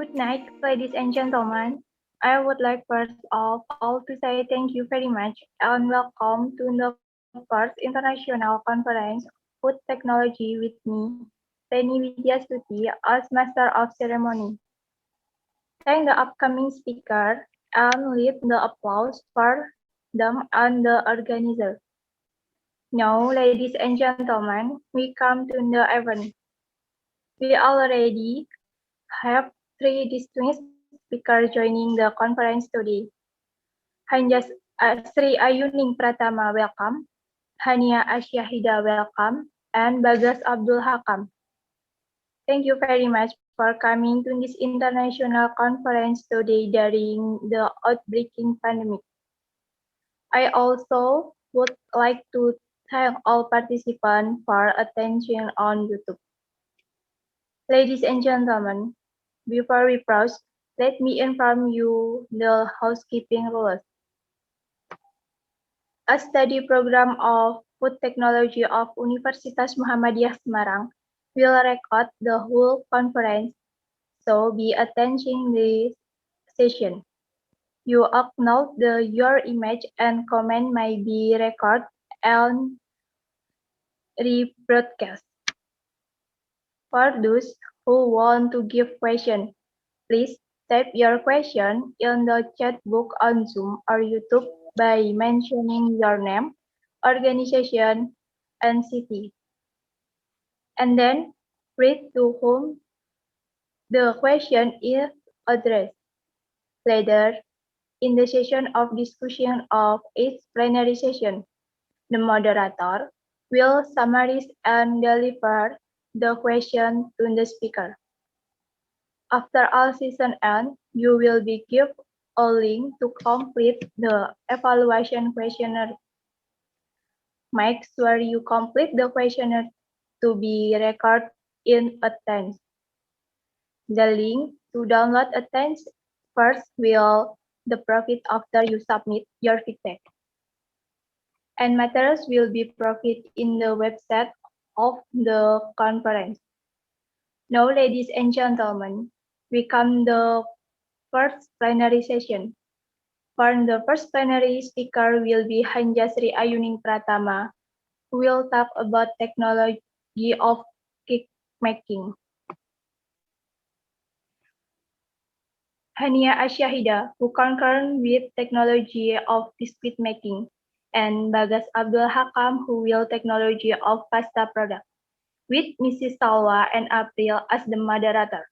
Good night, ladies and gentlemen. I would like first of all to say thank you very much and welcome to the first international conference Food Technology with me, Renny Widyastuti, as Master of Ceremony. Thank the upcoming speaker and lead the applause for them and the organizer. Now, ladies and gentlemen, we come to the event. We already have three distinguished speakers joining the conference today. Hanjas Sri Ayuning Pratama, welcome. Hannyiah Asyahida, welcome. And Bagas Abdul Hakam. Thank you very much for coming to this international conference today during the outbreaking pandemic. I also would like to thank all participants for attention on YouTube. Ladies and gentlemen, before we proceed, let me inform you the housekeeping rules. A study program of Food Technology of Universitas Muhammadiyah Semarang will record the whole conference, so be attending this session. You acknowledge your image and comment may be recorded and rebroadcast. For those who want to give questions, please type your question in the chat box on Zoom or YouTube by mentioning your name, organization, and city. And then read to whom the question is addressed. Later, in the session of discussion of each plenary session, the moderator will summarize and deliver the question to the speaker. After all session ends, you will be given a link to complete the evaluation questionnaire. Make sure you complete the questionnaire to be recorded in attendance. The link to download attendance first will be provided after you submit your feedback. And materials will be provided in the website of the conference. Now, ladies and gentlemen, we come the first plenary session. For the first plenary speaker will be Hanjas Sri Ayuning Pratama, who will talk about technology of cake making. Hannyiah Asyahida, who concerned with technology of biscuit making, and Bagas Abdul Hakam, who will technology of pasta product, with Mrs. Salwa and April as the moderator.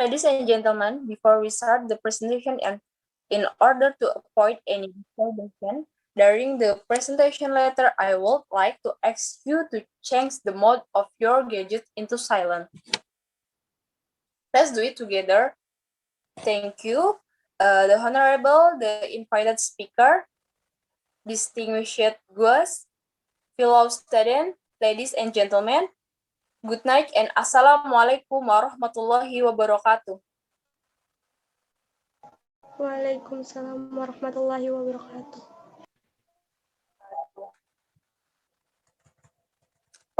Ladies and gentlemen, before we start the presentation and in order to avoid any disturbance during the presentation later, I would like to ask you to change the mode of your gadget into silent. Let's do it together. Thank you. The Honorable, the invited speaker, distinguished guests, fellow students, ladies and gentlemen, good night and Assalamualaikum Warahmatullahi Wabarakatuh. Waalaikumsalam warahmatullahi wabarakatuh.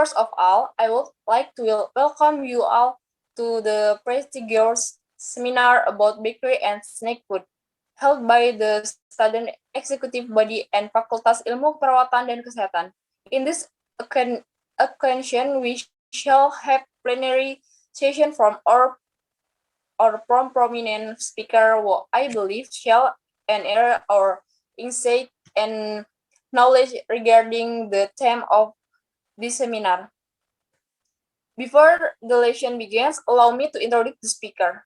First of all, I would like to welcome you all to the prestigious seminar about bakery and snack food, held by the Student Executive Body and Fakultas Ilmu Perawatan dan Kesehatan. In this occasion, we shall have plenary session from prominent speaker who I believe shall enhance our insight and knowledge regarding the theme of this seminar. Before the lesson begins, allow me to introduce the speaker.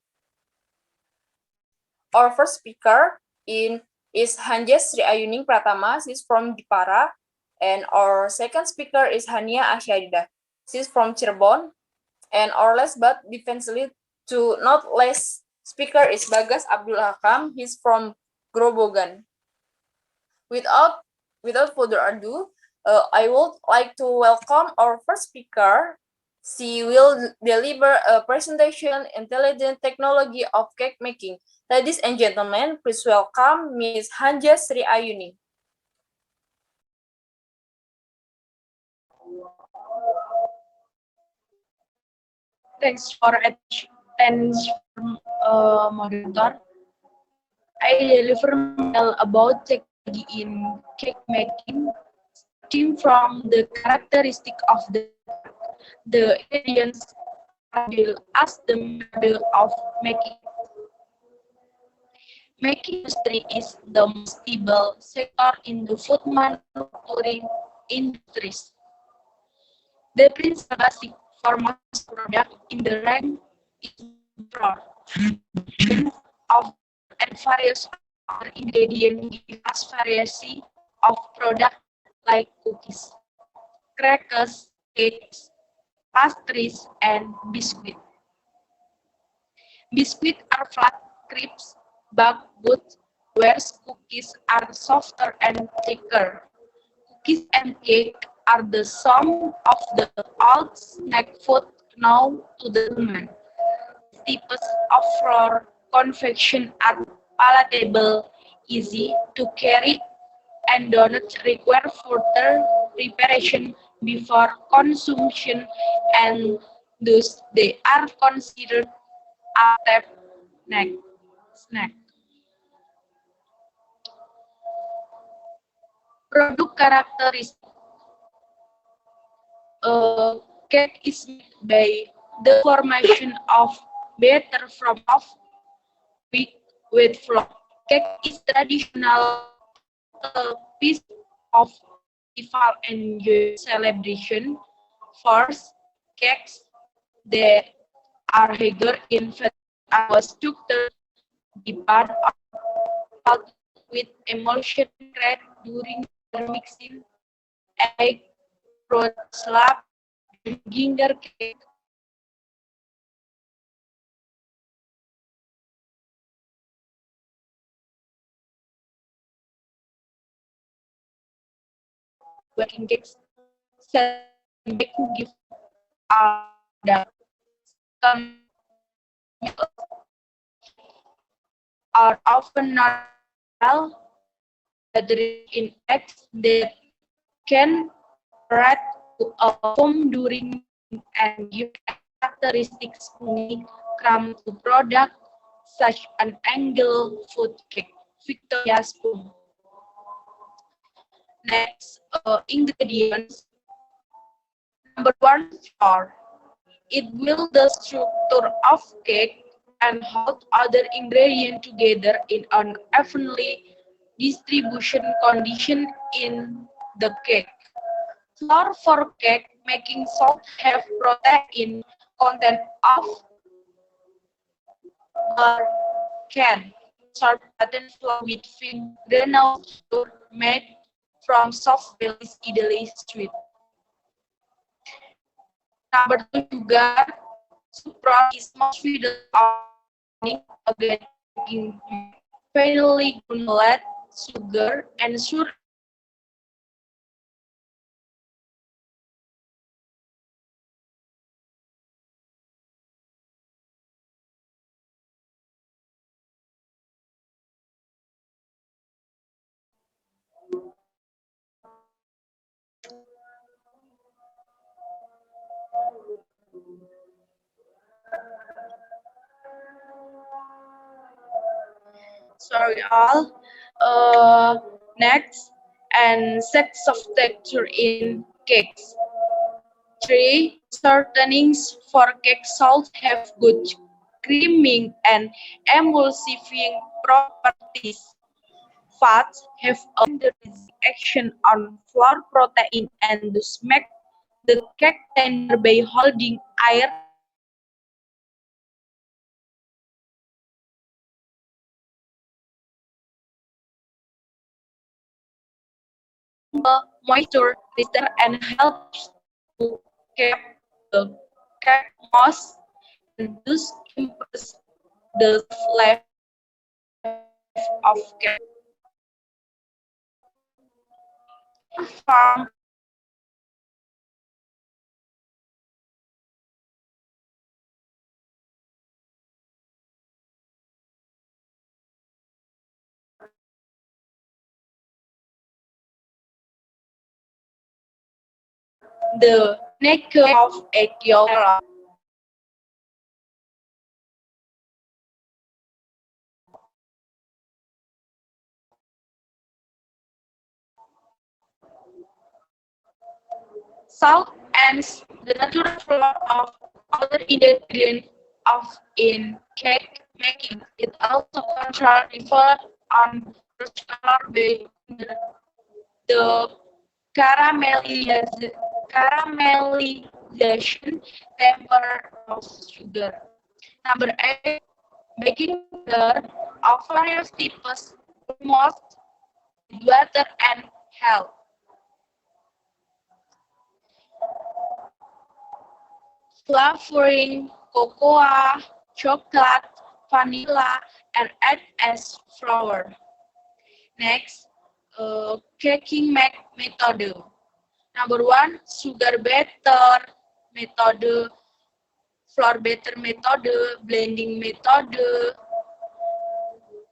Our first speaker is Hanjas Sri Ayuning Pratama. She's from Jepara. And our second speaker is Hannyiah Asyahida. She's from Cirebon. And our last but defensively to not less speaker is Bagas Abdul Hakam. He's from Grobogan. Without further ado, I would like to welcome our first speaker. She will deliver a presentation intelligent technology of cake making. Ladies and gentlemen, please welcome Ms. Hanjas Sri Ayuning. Thanks for moderator. I deliver mail about technology in cake making, starting from the characteristic of the ingredients Abdul as the model of making. Making industry is the most stable sector in the food manufacturing industries. The principal basic for most product in the rank is flour, of and various other ingredients give us variety of product like cookies, crackers, cakes, pastries, and biscuit. Biscuits are flat crisps, baked goods, whereas cookies are softer and thicker. Cookies and cake are the sum of the old snack food known to the human. Types of flour confection are palatable, easy to carry, and do not require further preparation before consumption, and thus they are considered a snack. Product characteristic. Cake is made by the formation of batter from of wheat with flour. Cake is traditional piece of festival and joy celebration. First, cakes that are higher in fat was structured the part of with emulsion created during the mixing egg, fruit slab, and ginger cake. Baking cakes, baking give the are often not well, but rich in eggs that can spread to a foam during and give characteristic spongy crumb to product such an angle food cake. Victoria spoon. Next, ingredients. Number one, flour. It will the structure of cake and hold other ingredients together in an evenly distribution condition in the cake. Flour for cake making salt have protein content of can certain flour with thin granule sugar made from soft bellies idly sweet. Number two, sugar. Sucrose is most feeder of again in finely granulate sugar and sugar sorry all. Next, and sets of texture in cakes. 3. Shortenings for cake salt have good creaming and emulsifying properties. Fats have a action on flour protein and thus make the cake tender by holding air moisture resistant and helps to keep the cake moist and thus improves the life of cake. From the nature of a yolk. Salt adds the natural flavor of other ingredients of in cake making. It also controls the effect on the color by the caramelization temper of sugar. Number 8, baking powder of various types almost with water and help. Flavoring cocoa, chocolate, vanilla, and add as flour. Next, caking method. Number 1, sugar better method, flour better method, blending method,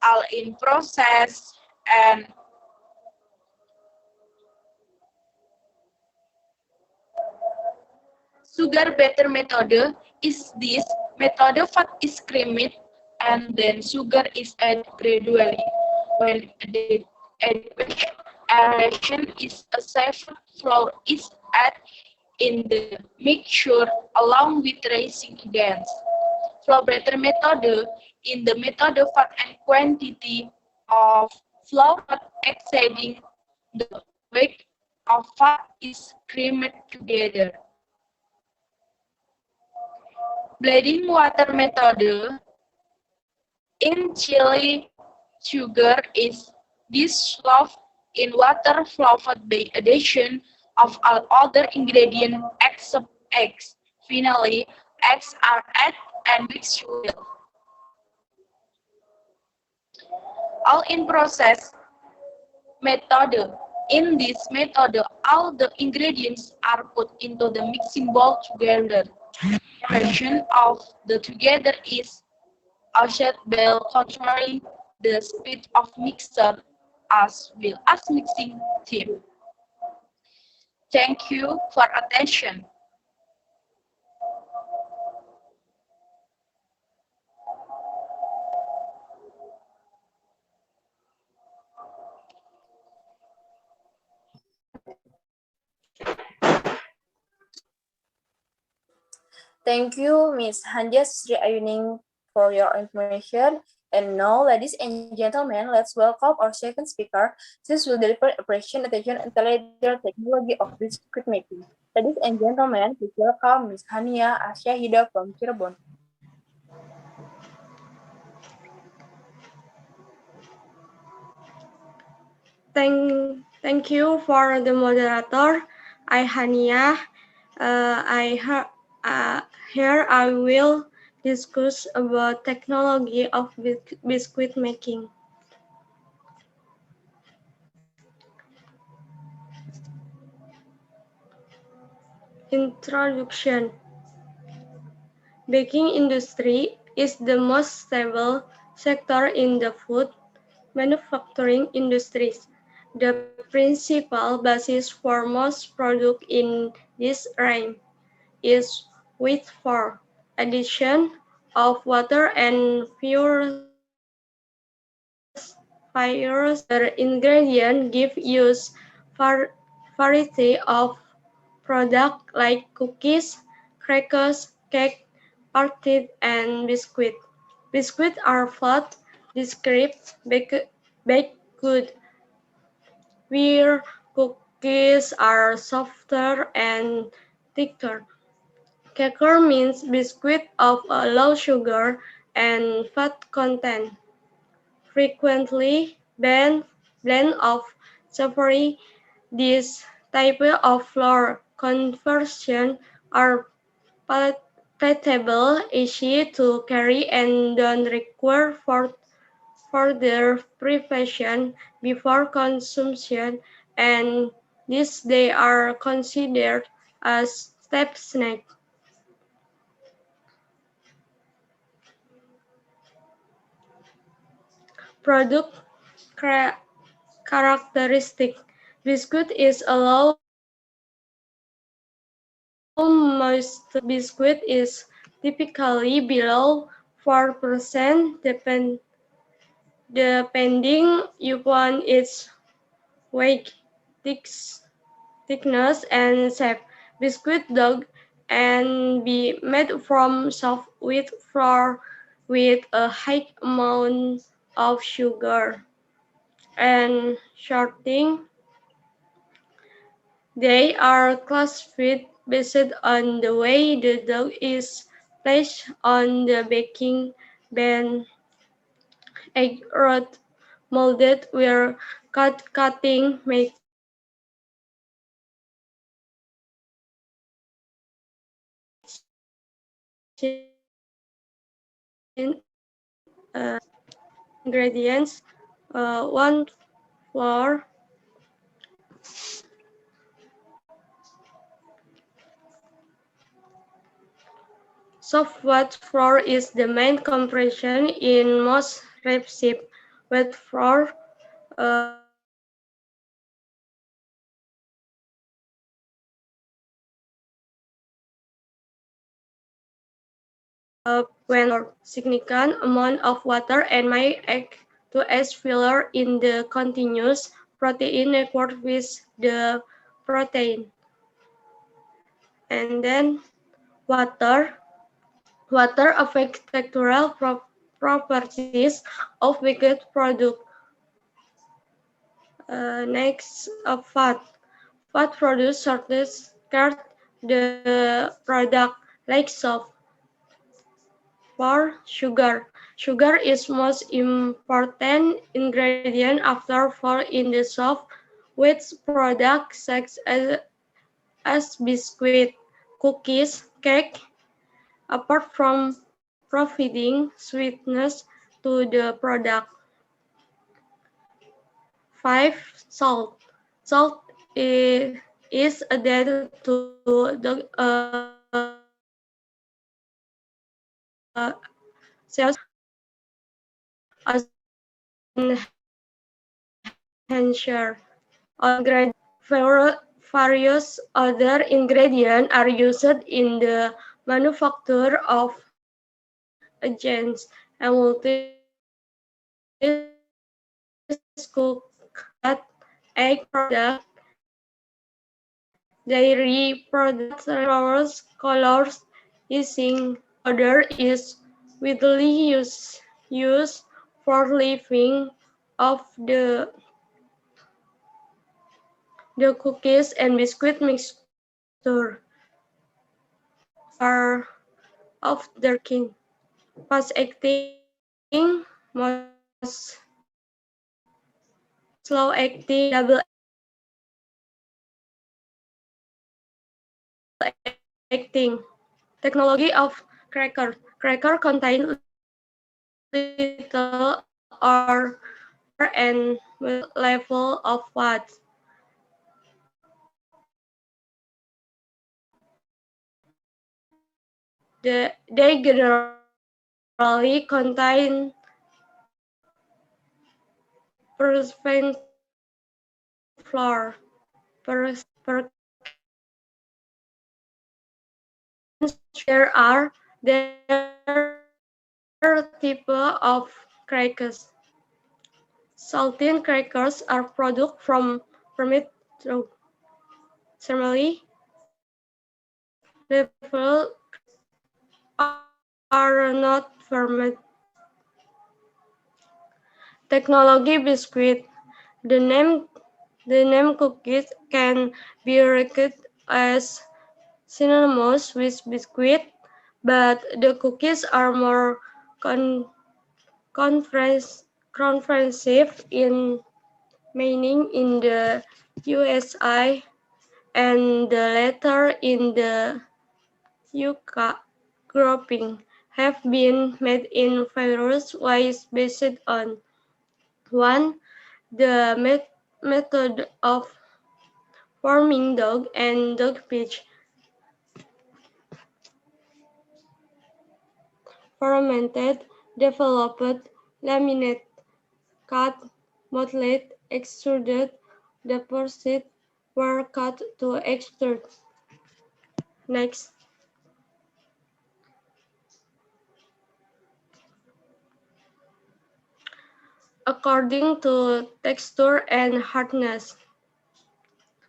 all in process, and sugar better method is this method fat is creamed and then sugar is added gradually. When aeration is a safe flour is added in the mixture along with raising agents. Flour better method in the method fat and quantity of flour not exceeding the weight of fat is creamed together. Blending water method in chili sugar is dissolved in water flavored by addition of all other ingredients except eggs. Finally, eggs are added and mixed well. All in process method. In this method, all the ingredients are put into the mixing bowl together. Version of the together is offset by controlling the speed of mixture as well as mixing team. Thank you for attention. Thank you, Ms. Hanjas Ayuning, for your information. And now, ladies and gentlemen, let's welcome our second speaker. This will deliver operation, attention, and intelligent technology of biscuit making. Ladies and gentlemen, please welcome Ms. Hannyiah from Cirebon. Thank you for the moderator. I Hannyiah. Here I will discuss about technology of biscuit making. Introduction. Baking industry is the most stable sector in the food manufacturing industries. The principal basis for most products in this range is with for addition of water and furious other ingredients give use variety of products like cookies, crackers, cake, party, and biscuit. Biscuits are flat, discrete, baked good, where cookies are softer and thicker. Cracker means biscuit of a low sugar and fat content. Frequently blend of savory. This type of flour conversion are palatable, easy to carry, and don't require further preparation before consumption, and these they are considered as step snack. Product characteristic. Biscuit is a low moist biscuit is typically below 4% depending upon its weight, thickness, and shape. biscuit dough and be made from soft wheat flour with a high amount of sugar and sorting. They are classified based on the way the dough is placed on the baking pan. Egg wrought molded where cutting machine ingredients 1 flour, soft wheat flour is the main compression in most recipes. Wheat flour when significant amount of water and may act to as filler in the continuous protein network with the protein. And then water. Water affects textural properties of wicked product. Next, fat. Fat produce shortest cut the product like soft. For sugar. Sugar is most important ingredient after for in the soft wheat products such as biscuit, cookies, cake. Apart from providing sweetness to the product. 5. Salt. Salt is added to the cells as enhancer. Various other ingredients are used in the manufacture of agents and multi-cooked egg product, dairy products, colors, using powder is widely used for leavening of the cookies and biscuit mixture are of darking, fast acting, most slow acting, double acting. Technology of cracker. Cracker contain little or and level of fat. They generally contain flour. There type of crackers. Saltine crackers are product from fermented ceremony level are not fermented. Technology biscuit. The name cookies can be regarded as synonymous with biscuit, but the cookies are more comprehensive in meaning in the USA and the latter in the UK grouping have been made in various ways based on 1. The method of forming dough and dough pitch. Fermented, developed, laminate, cut, molded, extruded, deposited, were cut to extrude. Next. According to texture and hardness.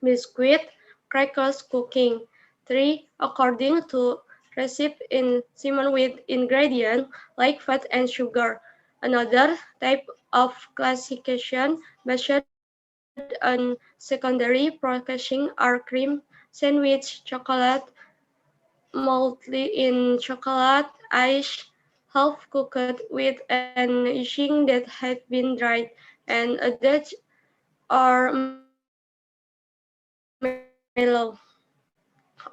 Biscuit, crackers, cooking. 3. According to recipe in Simon with ingredients like fat and sugar. Another type of classification based on secondary processing are cream, sandwich, chocolate, mostly in chocolate, ice, half-cooked with an icing that had been dried, and a Dutch or mellow,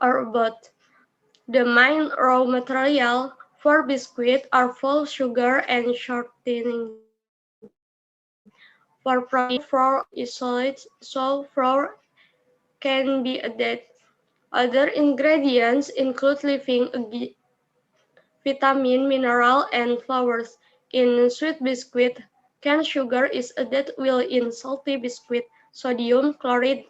or both. The main raw material for biscuit are full sugar and shortening. For protein, flour is solid, so flour can be added. Other ingredients include living vitamin, mineral, and flours. In sweet biscuit, cane sugar is added, while in salty biscuit, sodium chloride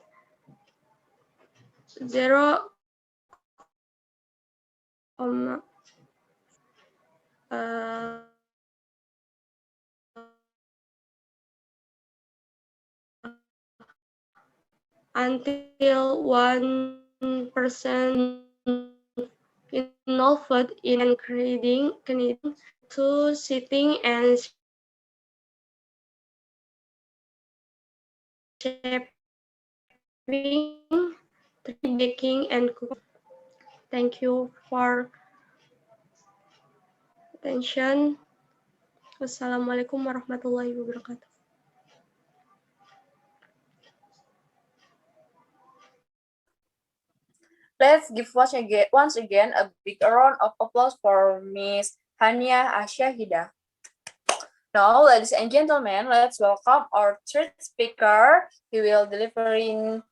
0,until 1% involved in kneading, 2 sitting and shaping, 3 baking and cooking. Thank you for attention. Wassalamualaikum warahmatullahi wabarakatuh. Let's give once again a big round of applause for Miss Hannyiah Asyahidah. Now, ladies and gentlemen, let's welcome our third speaker. He will delivering.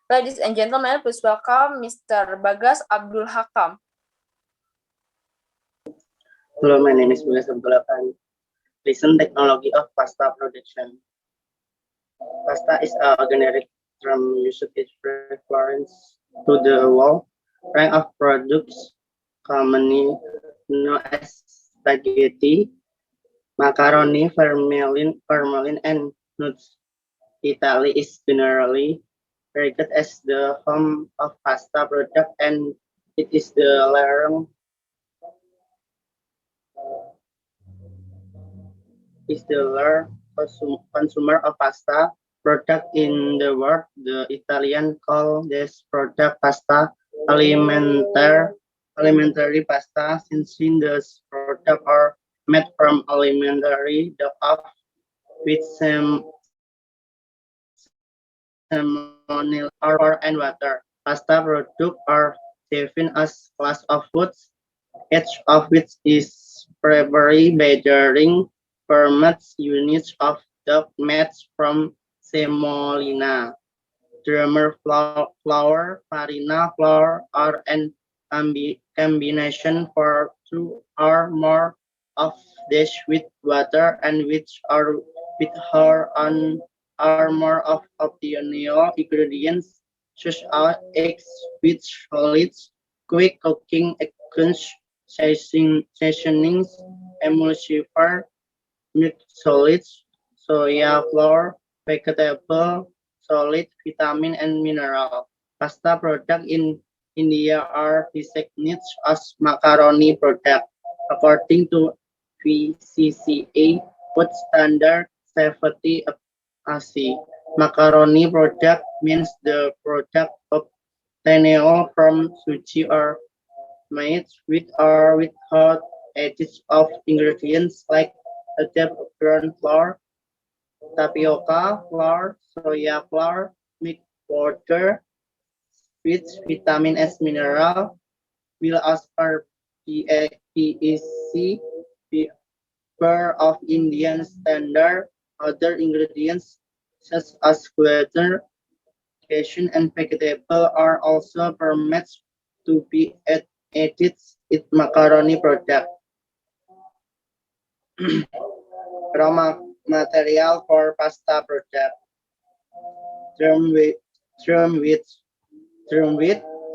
Ladies and gentlemen, please welcome Mr. Bagas Abdul Hakam. Hello, my name is Bagas Abdul. Listen, technology of pasta production. Pasta is a generic term used in reference to the whole range of products commonly known as spaghetti, macaroni, vermilion, and nuts. Italy is generally regarded as the home of pasta product, and it is the largest consumer of pasta product in the world. The Italian call this product pasta alimentary pasta, since those products are made from alimentary dough with salmonella and water. Pasta products are defined as class of foods, each of which is prepared by during ferment units of dough made from semolina, drummer flour, farina flour, or an combination for 2 or more of this with water, and which are with her on or more of optional ingredients such as eggs, which solids, quick cooking agents, seasonings, emulsifier, milk solids, soya flour, vegetable solid, vitamin, and mineral. Pasta products in India are designated as macaroni product. According to VCCA Food Standard 70 AC, macaroni product means the product obtained from sushi or made with or without additions of ingredients like ground flour, tapioca flour, soya flour, milk powder, with vitamin S mineral, will as per PEC of Indian standard. Other ingredients such as gluten, cashew, and vegetable are also permitted to be added in macaroni product. Raw material for pasta product: drum wheat,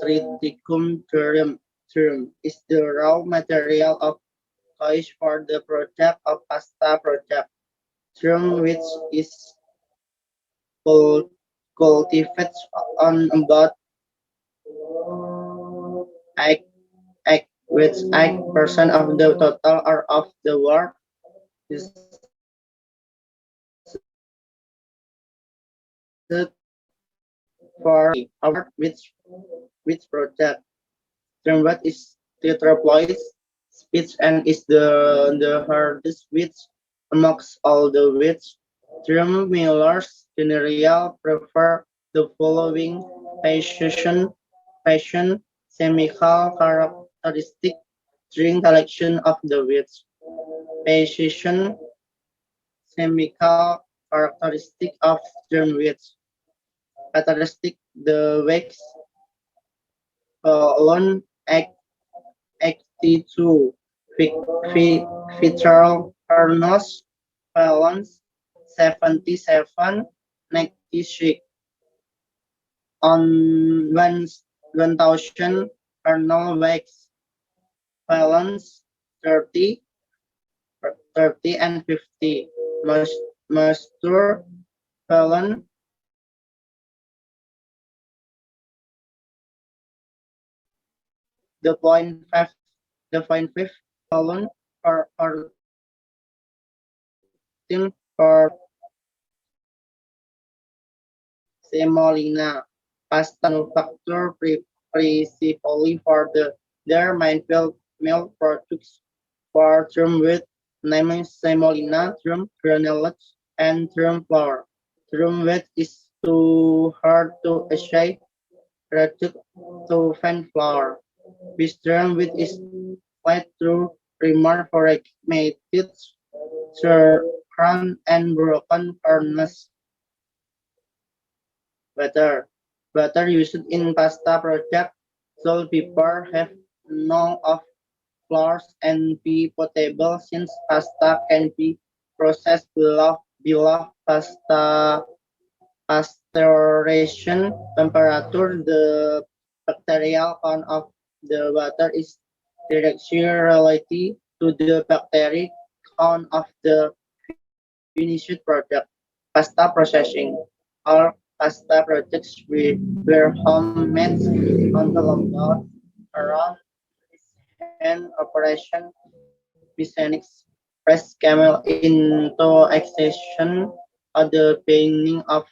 triticum durum is the raw material of choice for the product of pasta product. Drum wheat is cultivated on about 8, 8, which 8% of the total or of the work deserted for award which project. Term what is tetraploid speech and is the hardest which amongst all the which term Miller's general prefer the following fashion chemical characteristic during collection of the which fashion chemical characteristic of germ which characteristic the wax alone act 82 feature kernels balance 77 96 on 1000 kernel wax balance 30 and 50 master balance the point five column or thing for semolina pasta manufacture principally for their main milk products for drum wheat, namely semolina, drum granules, and drum flour. Drum wheat is too hard to achieve reduced to fine flour. With drum wheat is fed through primer fragmented crown and broken kernels. Butter used in pasta project should before have none of flours and be potable since pasta can be processed below pasteurization temperature. The bacterial count of the butter is directly related to the bacterial count of the finished product. Pasta processing. All pasta projects were homemade on the lockdown around hand operation mechanics press came into extension at the beginning of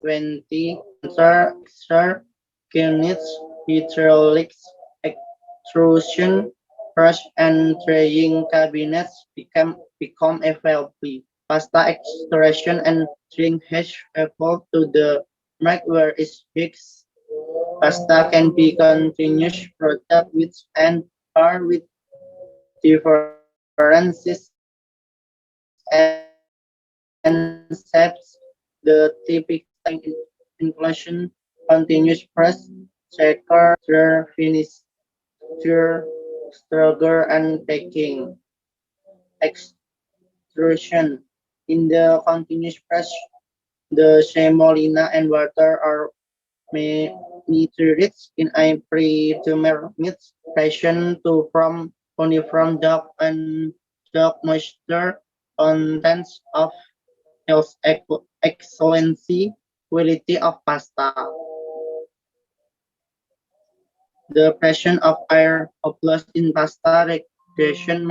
20 sir units hydraulics extrusion press and drying cabinets become available. Pasta extraction and drying has evolved to the mark where is fixed. Pasta can be continuous product with and are with differences and shapes. The typical inclusion continuous press, shaker, finish, stronger and baking. Extrusion. In the continuous press, the semolina and water are nitrates in a predetermined fashion to from uniform dark and dark moisture contents of health excellency quality of pasta. The pressure of air obliged in pasta regulation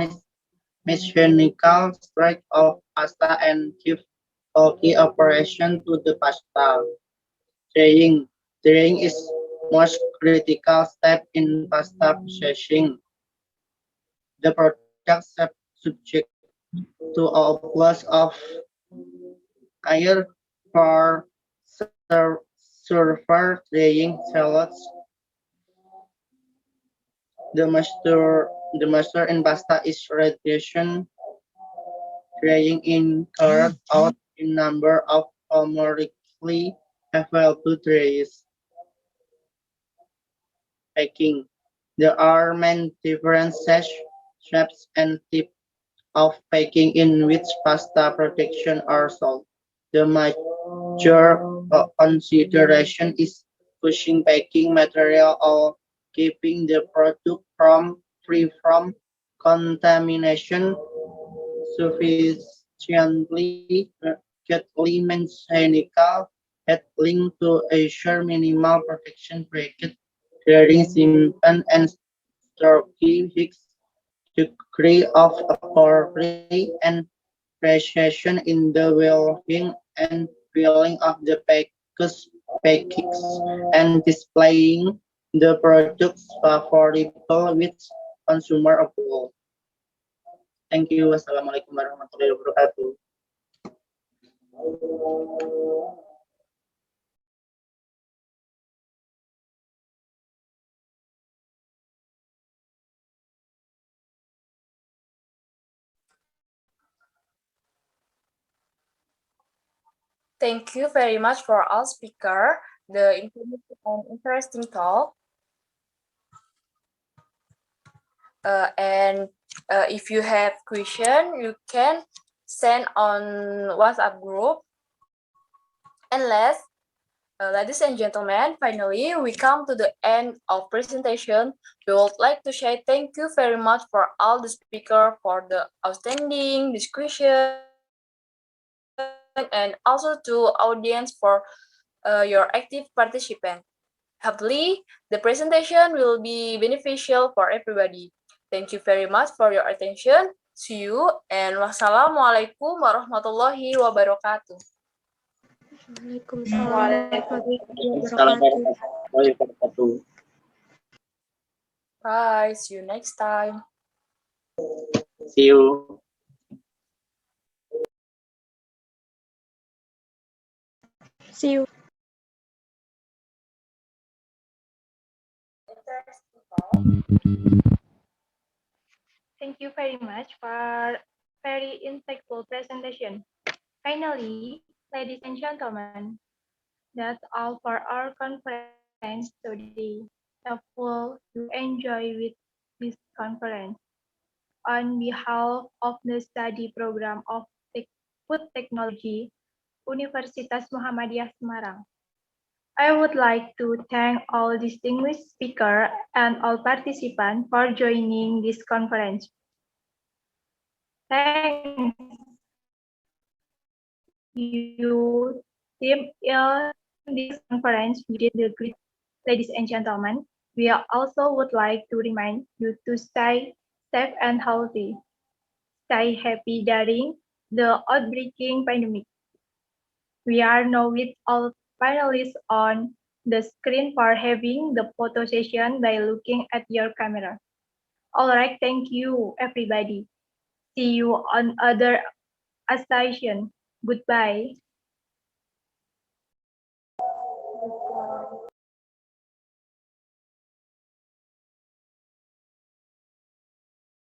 mechanical strike of pasta and give bulky operation to the pasta. Drying. Drying is most critical step in pasta processing. The product subject to a plus of air for surfer drying salads. The master in pasta is radiation drying in carved out in number of commercially available trays. Packing. There are many different shapes and types of packing in which pasta production are sold. The major consideration is pushing packing material or keeping the product free from contamination sufficiently mechanical had linked to assure minimal protection bracket during simpan and storage degree of authority and precision in the well-being and feeling of the packets and displaying the products favorable with consumer approval. Thank you. Wassalamualaikum warahmatullahi wabarakatuh. Thank you very much for all speaker, the informative and interesting talk. If you have question, you can send on WhatsApp group. And ladies and gentlemen, finally we come to the end of presentation. We would like to say thank you very much for all the speaker for the outstanding discussion, and also to audience for your active participation. Hopefully, the presentation will be beneficial for everybody. Thank you very much for your attention. See you, and wassalamualaikum warahmatullahi wabarakatuh. Waalaikumsalam warahmatullahi wabarakatuh. Bye. See you next time. See you. See you. Thank you very much for very insightful presentation. Finally, ladies and gentlemen, that's all for our conference today. Hopefully, you enjoy with this conference. On behalf of the study program of Food Technology, Universitas Muhammadiyah Semarang, I would like to thank all distinguished speakers and all participants for joining this conference. Thanks you, team in this conference. You did the great, ladies and gentlemen. We also would like to remind you to stay safe and healthy. Stay happy during the outbreaking pandemic. We are now with all panelists on the screen for having the photo session by looking at your camera. All right, thank you, everybody. See you on other session. Goodbye.